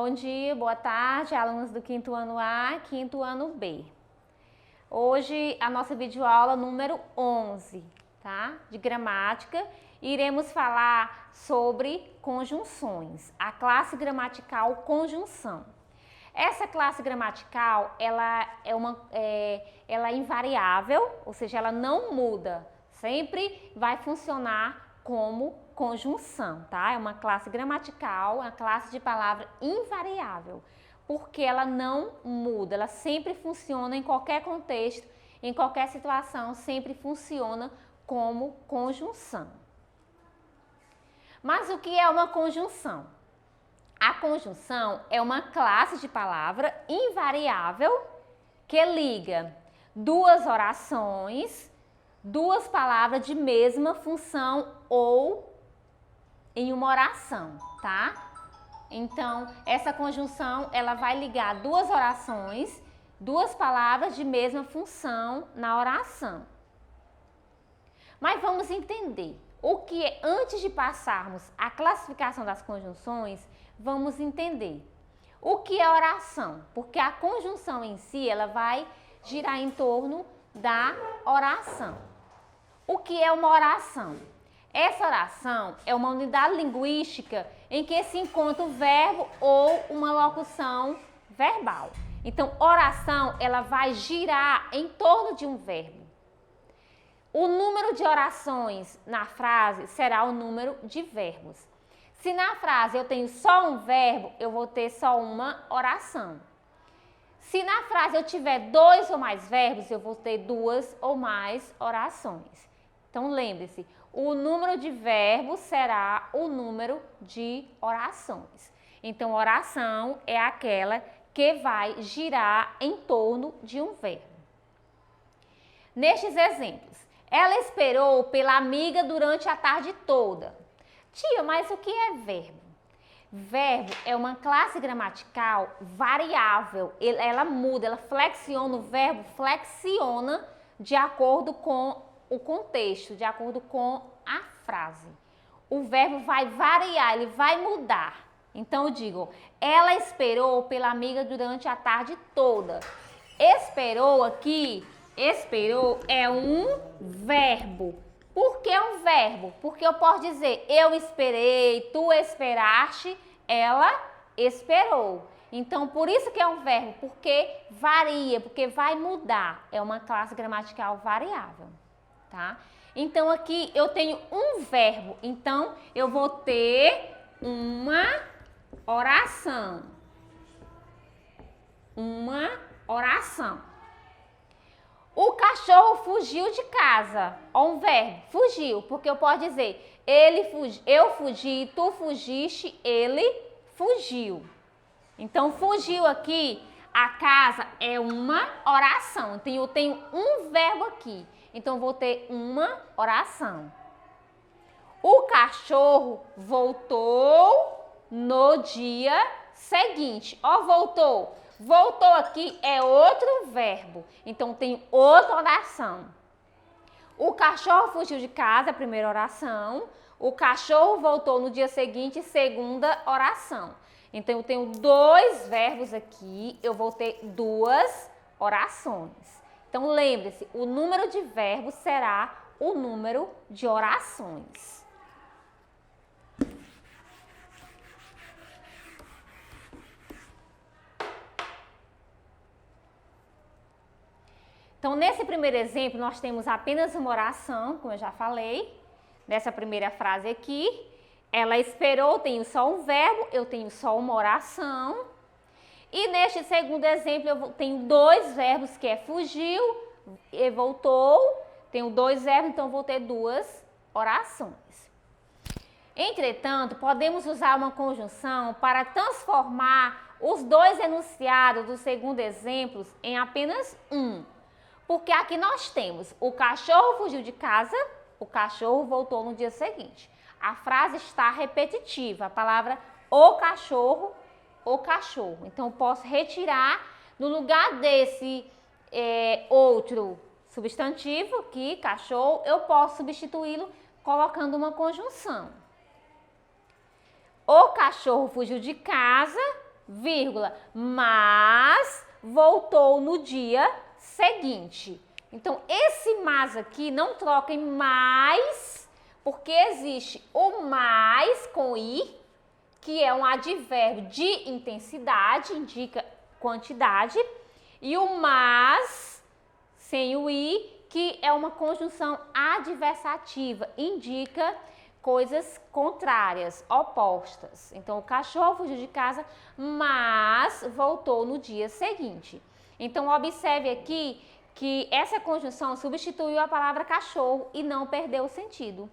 Bom dia, boa tarde, alunos do quinto ano A, quinto ano B. Hoje a nossa videoaula número 11, tá? De gramática. Iremos falar sobre conjunções, a classe gramatical conjunção. Essa classe gramatical, ela é invariável, ou seja, ela não muda, sempre vai funcionar como conjunção, tá? É uma classe gramatical, uma classe de palavra invariável, porque ela não muda, ela sempre funciona em qualquer contexto, em qualquer situação, sempre funciona como conjunção. Mas o que é uma conjunção? A conjunção é uma classe de palavra invariável que liga duas orações, duas palavras de mesma função ou em uma oração, tá? Então, essa conjunção, ela vai ligar duas orações, duas palavras de mesma função na oração. Mas vamos entender o que é, antes de passarmos à classificação das conjunções, vamos entender o que é oração, porque a conjunção em si, ela vai girar em torno da oração. O que é uma oração? Essa oração é uma unidade linguística em que se encontra um verbo ou uma locução verbal. Então, oração, ela vai girar em torno de um verbo. O número de orações na frase será o número de verbos. Se na frase eu tenho só um verbo, eu vou ter só uma oração. Se na frase eu tiver dois ou mais verbos, eu vou ter duas ou mais orações. Então, lembre-se, o número de verbos será o número de orações. Então, oração é aquela que vai girar em torno de um verbo. Nestes exemplos, ela esperou pela amiga durante a tarde toda. Tia, mas o que é verbo? Verbo é uma classe gramatical variável, ela muda, ela flexiona, o verbo flexiona de acordo com o contexto, de acordo com a frase. O verbo vai variar, ele vai mudar. Então eu digo, ela esperou pela amiga durante a tarde toda. Esperou aqui, esperou é um verbo. Por que um verbo? Porque eu posso dizer, eu esperei, tu esperaste, ela esperou. Então, por isso que é um verbo, porque varia, porque vai mudar. É uma classe gramatical variável, tá? Então, aqui eu tenho um verbo. Então, eu vou ter uma oração. Uma oração. O cachorro fugiu de casa. Ó, um verbo, fugiu, porque eu posso dizer, eu fugi, tu fugiste, ele fugiu. Então, fugiu aqui, a casa é uma oração. Então, eu tenho um verbo aqui. Então, vou ter uma oração. O cachorro voltou no dia seguinte. Ó, voltou. Voltou aqui é outro verbo. Então, tem outra oração. O cachorro fugiu de casa, primeira oração. O cachorro voltou no dia seguinte, segunda oração. Então, eu tenho dois verbos aqui, eu vou ter duas orações. Então, lembre-se, o número de verbos será o número de orações. Então, nesse primeiro exemplo, nós temos apenas uma oração, como eu já falei, nessa primeira frase aqui. Ela esperou, tenho só um verbo, eu tenho só uma oração. E neste segundo exemplo, eu tenho dois verbos, que é fugiu e voltou. Tenho dois verbos, então vou ter duas orações. Entretanto, podemos usar uma conjunção para transformar os dois enunciados do segundo exemplo em apenas um. Porque aqui nós temos o cachorro fugiu de casa, o cachorro voltou no dia seguinte. A frase está repetitiva, a palavra o cachorro. Então, eu posso retirar, no lugar desse outro substantivo aqui, cachorro, eu posso substituí-lo colocando uma conjunção. O cachorro fugiu de casa, vírgula, mas voltou no dia seguinte. Então, esse mas aqui não troca em mais, porque existe o mais com i, que é um advérbio de intensidade, indica quantidade, e o mas, sem o i, que é uma conjunção adversativa, indica coisas contrárias, opostas. Então, o cachorro fugiu de casa, mas voltou no dia seguinte. Então, observe aqui que essa conjunção substituiu a palavra cachorro e não perdeu o sentido.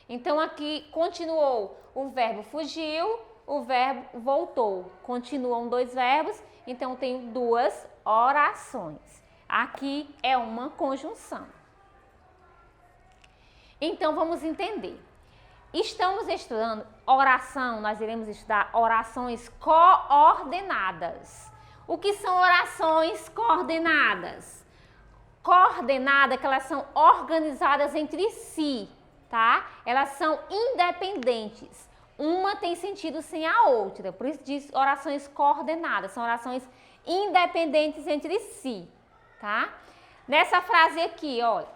Então, aqui continuou o verbo fugiu, o verbo voltou. Continuam dois verbos, então tenho duas orações. Aqui é uma conjunção. Então, vamos entender. Estamos estudando oração, nós iremos estudar orações coordenadas. O que são orações coordenadas? Coordenada, que elas são organizadas entre si, tá? Elas são independentes. Uma tem sentido sem a outra, por isso diz orações coordenadas, são orações independentes entre si, tá? Nessa frase aqui, olha,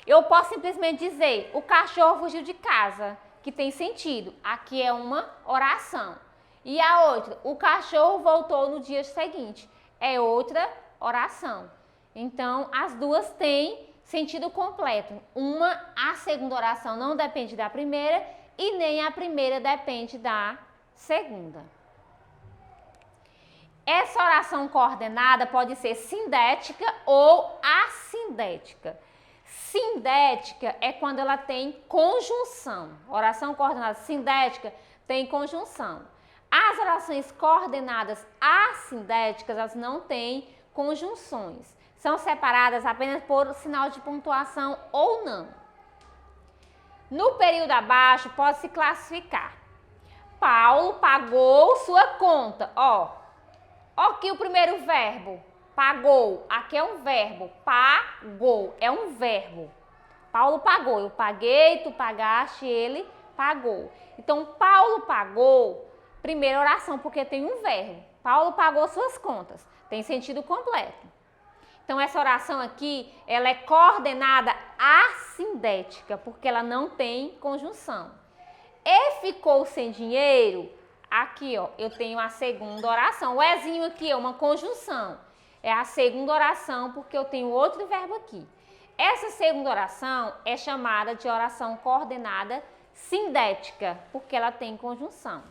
eu posso simplesmente dizer, o cachorro fugiu de casa, que tem sentido. Aqui é uma oração. E a outra, o cachorro voltou no dia seguinte, é outra oração. Então, as duas têm sentido completo. A segunda oração não depende da primeira e nem a primeira depende da segunda. Essa oração coordenada pode ser sindética ou assindética. Sindética é quando ela tem conjunção. Oração coordenada sindética tem conjunção. As orações coordenadas assindéticas, elas não têm conjunções. São separadas apenas por sinal de pontuação ou não. No período abaixo, pode se classificar. Paulo pagou sua conta. Ó aqui o primeiro verbo. Pagou, aqui é um verbo, pagou, é um verbo. Paulo pagou, eu paguei, tu pagaste, ele pagou. Então, Paulo pagou, primeira oração, porque tem um verbo. Paulo pagou suas contas, tem sentido completo. Então, essa oração aqui, ela é coordenada assindética, porque ela não tem conjunção. E ficou sem dinheiro, aqui, ó, eu tenho a segunda oração. O ezinho aqui é uma conjunção. É a segunda oração, porque eu tenho outro verbo aqui. Essa segunda oração é chamada de oração coordenada sindética, porque ela tem conjunção,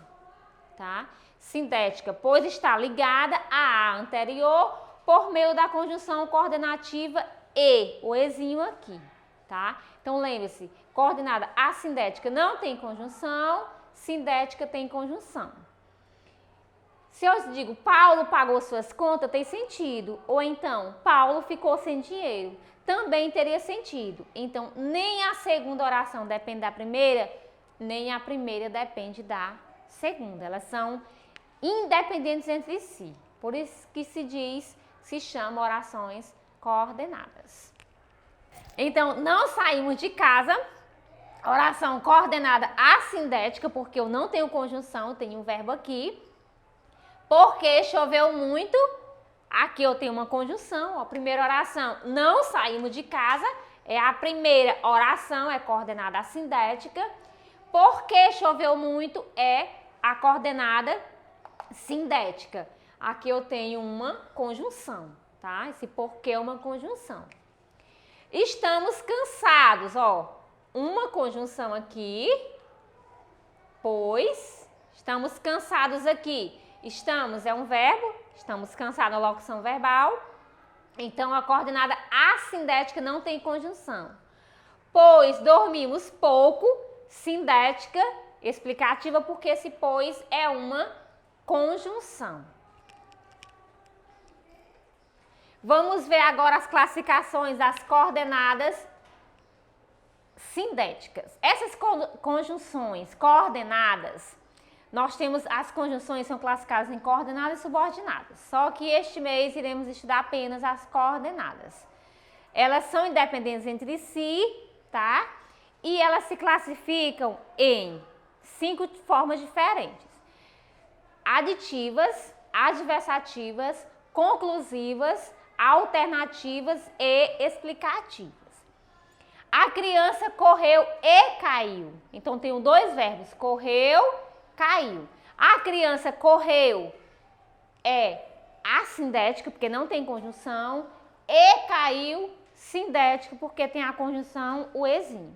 tá? Sindética, pois está ligada à anterior por meio da conjunção coordenativa e, o ezinho aqui, tá? Então, lembre-se, coordenada assindética não tem conjunção, sindética tem conjunção. Se eu digo Paulo pagou suas contas, tem sentido. Ou então, Paulo ficou sem dinheiro, também teria sentido. Então, nem a segunda oração depende da primeira, nem a primeira depende da segunda. Elas são independentes entre si. Por isso que se chama orações coordenadas. Então, não saímos de casa. Oração coordenada assindética, porque eu não tenho conjunção, eu tenho um verbo aqui. Porque choveu muito, aqui eu tenho uma conjunção, a primeira oração, não saímos de casa, é a primeira oração, é coordenada assindética. Porque choveu muito, é a coordenada sindética. Aqui eu tenho uma conjunção, tá? Esse porque é uma conjunção. Estamos cansados, ó, uma conjunção aqui, pois, estamos cansados aqui. Estamos é um verbo, estamos cansados, a locução verbal. Então, a coordenada assindética não tem conjunção. Pois dormimos pouco, sindética, explicativa, porque esse pois é uma conjunção. Vamos ver agora as classificações das coordenadas sindéticas. Essas conjunções coordenadas, nós temos as conjunções são classificadas em coordenadas e subordinadas. Só que este mês iremos estudar apenas as coordenadas. Elas são independentes entre si, tá? E elas se classificam em 5 formas diferentes: aditivas, adversativas, conclusivas, alternativas e explicativas. A criança correu e caiu. Então, tenho dois verbos, correu, caiu. A criança correu é assindética, porque não tem conjunção, e caiu, sindético, porque tem a conjunção o ezinho.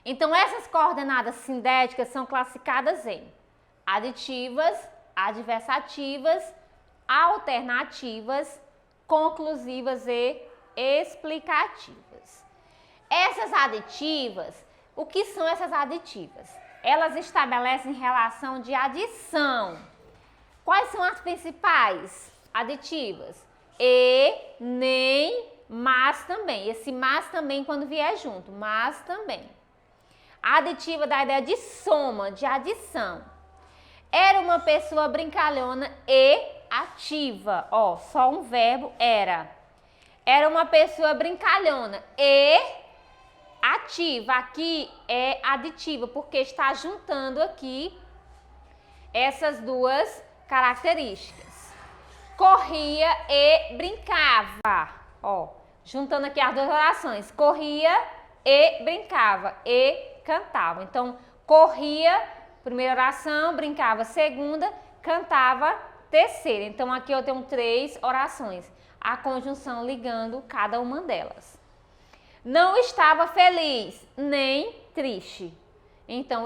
Então, essas coordenadas sindéticas são classificadas em aditivas, adversativas, alternativas, conclusivas e explicativas. Essas aditivas, o que são essas aditivas? Elas estabelecem relação de adição. Quais são as principais aditivas? E, nem, mas também. Esse mas também quando vier junto, mas também. A aditiva da ideia de soma, de adição. Era uma pessoa brincalhona e ativa. Ó, só um verbo, era. Era uma pessoa brincalhona e ativa. Aqui é aditiva, porque está juntando aqui essas duas características. Corria e brincava. Ó, juntando aqui as duas orações. Corria e brincava e cantava. Então, corria, primeira oração, brincava, segunda, cantava, terceira. Então, aqui eu tenho 3 orações. A conjunção ligando cada uma delas. Não estava feliz, nem triste. Então,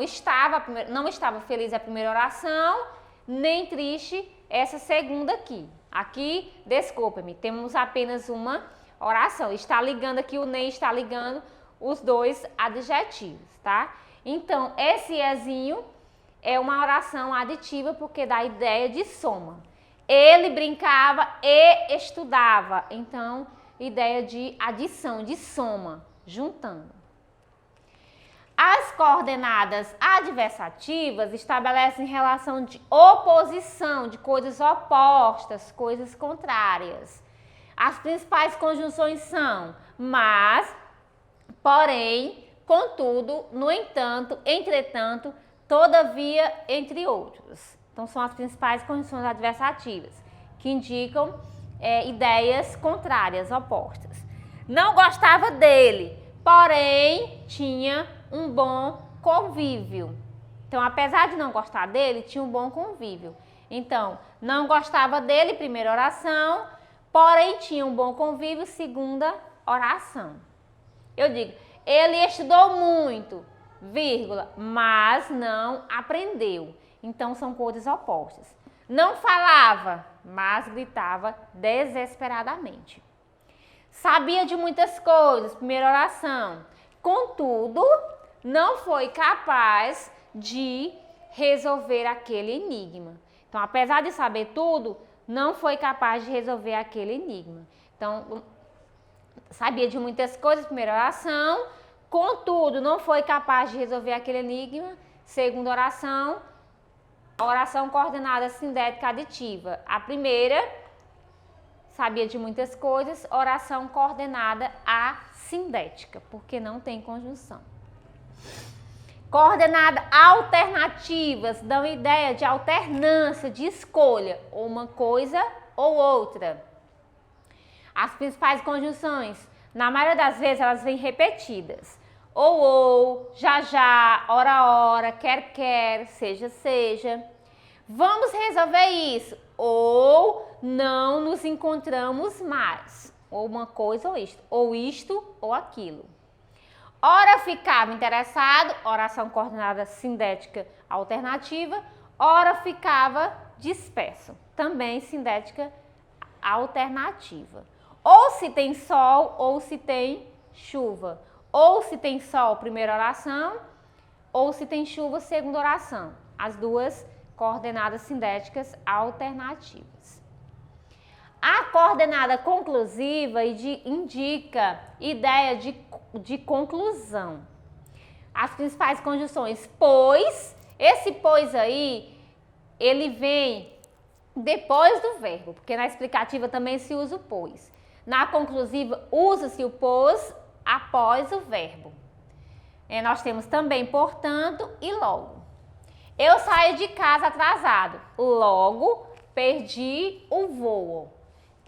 não estava feliz é a primeira oração, nem triste essa segunda aqui. Aqui, desculpa-me, temos apenas uma oração. Está ligando aqui, o nem está ligando os dois adjetivos, tá? Então, esse ezinho é uma oração aditiva porque dá a ideia de soma. Ele brincava e estudava. Então, ideia de adição, de soma, juntando. As coordenadas adversativas estabelecem relação de oposição, de coisas opostas, coisas contrárias. As principais conjunções são mas, porém, contudo, no entanto, entretanto, todavia, entre outros. Então, são as principais conjunções adversativas, que indicam ideias contrárias, opostas. Não gostava dele, porém, tinha um bom convívio. Então, apesar de não gostar dele, tinha um bom convívio. Então, não gostava dele, primeira oração, porém, tinha um bom convívio, segunda oração. Eu digo, ele estudou muito, vírgula, mas não aprendeu. Então, são coisas opostas. Não falava, mas gritava desesperadamente. Sabia de muitas coisas, primeira oração. Contudo, não foi capaz de resolver aquele enigma. Então, apesar de saber tudo, não foi capaz de resolver aquele enigma. Então, sabia de muitas coisas, primeira oração. Contudo, não foi capaz de resolver aquele enigma. Segunda oração, oração coordenada sindética aditiva. A primeira, sabia de muitas coisas, oração coordenada assindética, porque não tem conjunção. Coordenada alternativas dão ideia de alternância, de escolha, ou uma coisa ou outra. As principais conjunções, na maioria das vezes, elas vêm repetidas. Ou, já, ora, quer, seja. Vamos resolver isso. Ou não nos encontramos mais. Ou uma coisa ou isto ou aquilo. Ora ficava interessado, oração coordenada sindética alternativa. Ora ficava disperso, também sindética alternativa. Ou se tem sol ou se tem chuva. Ou se tem sol, primeira oração, ou se tem chuva, segunda oração. As duas coordenadas sindéticas alternativas. A coordenada conclusiva indica ideia de conclusão. As principais conjunções, pois, esse pois aí, ele vem depois do verbo, porque na explicativa também se usa o pois. Na conclusiva, usa-se o pois após o verbo. Nós temos também, portanto, e logo. Eu saio de casa atrasado. Logo, perdi o voo.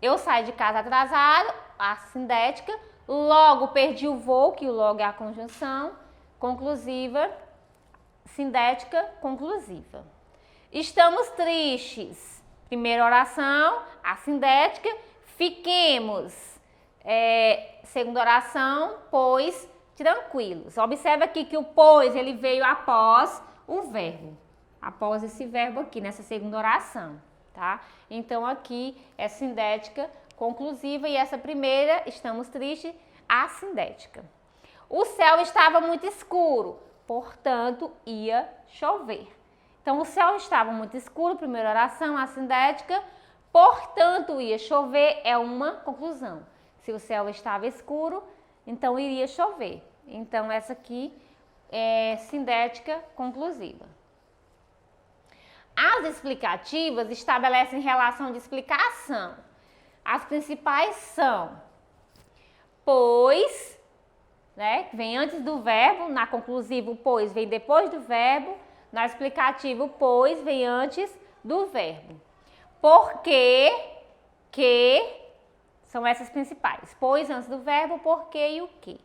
Eu saí de casa atrasado, a sindética, logo perdi o voo, que o logo é a conjunção conclusiva, sindética conclusiva. Estamos tristes. Primeira oração, a sindética, fiquemos. Segunda oração, pois tranquilos. Observa aqui que o pois, ele veio após o verbo. Após esse verbo aqui, nessa segunda oração, tá? Então, aqui é sindética conclusiva e essa primeira, estamos tristes, assindética. O céu estava muito escuro, portanto, ia chover. Então, o céu estava muito escuro, primeira oração, assindética, portanto, ia chover, é uma conclusão. Se o céu estava escuro, então iria chover. Então, essa aqui é sindética conclusiva. As explicativas estabelecem relação de explicação. As principais são pois, né, que vem antes do verbo, na conclusiva o pois vem depois do verbo, na explicativa o pois vem antes do verbo. Porque, que, são essas principais. Pois antes do verbo, porque e o que.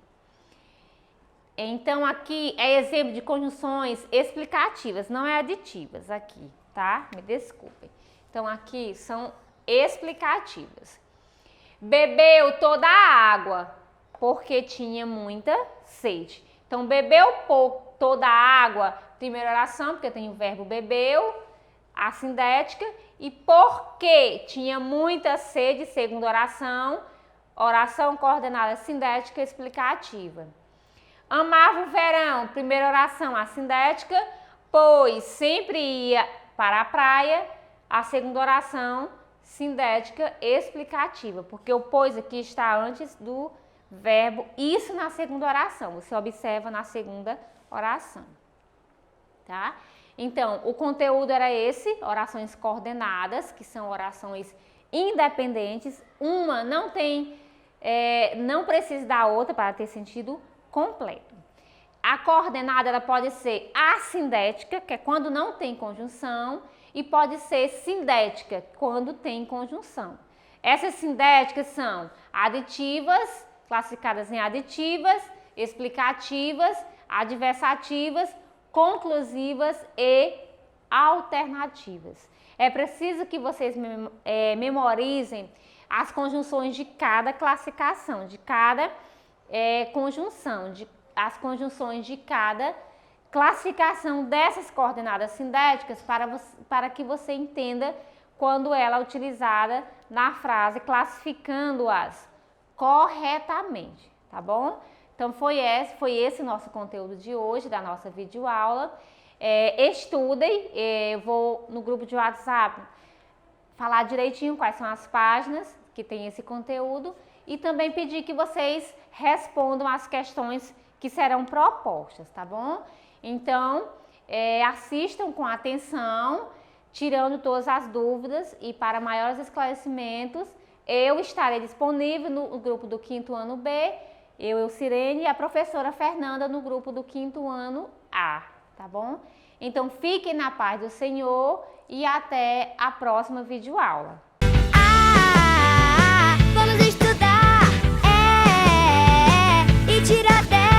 Então, aqui é exemplo de conjunções explicativas, não é aditivas aqui, tá? Me desculpem. Então, aqui são explicativas. Bebeu toda a água, porque tinha muita sede. Então, bebeu toda a água, primeira oração, porque tem o verbo bebeu, a sindética, e porque tinha muita sede, segunda oração, oração coordenada sindética explicativa. Amava o verão, primeira oração, a sindética, pois sempre ia para a praia, a segunda oração, sindética explicativa, porque o pois aqui está antes do verbo, isso na segunda oração, você observa na segunda oração, tá? Então, o conteúdo era esse, orações coordenadas, que são orações independentes, uma não tem, não precisa da outra para ter sentido completo. A coordenada ela pode ser assindética, que é quando não tem conjunção, e pode ser sindética, quando tem conjunção. Essas sindéticas são aditivas, classificadas em aditivas, explicativas, adversativas, conclusivas e alternativas. É preciso que vocês memorizem as conjunções de cada classificação, de cada conjunção, as conjunções de cada classificação dessas coordenadas sindéticas para que você entenda quando ela é utilizada na frase, classificando-as corretamente, tá bom? Então, foi esse o nosso conteúdo de hoje, da nossa videoaula. Estudem, eu vou no grupo de WhatsApp falar direitinho quais são as páginas que tem esse conteúdo e também pedir que vocês respondam as questões que serão propostas, tá bom? Então, assistam com atenção, tirando todas as dúvidas e para maiores esclarecimentos, eu estarei disponível no grupo do 5º ano B, eu, Sirene, e a professora Fernanda no grupo do 5º ano A, tá bom? Então, fiquem na paz do Senhor e até a próxima videoaula. Vamos estudar, e tirar 10.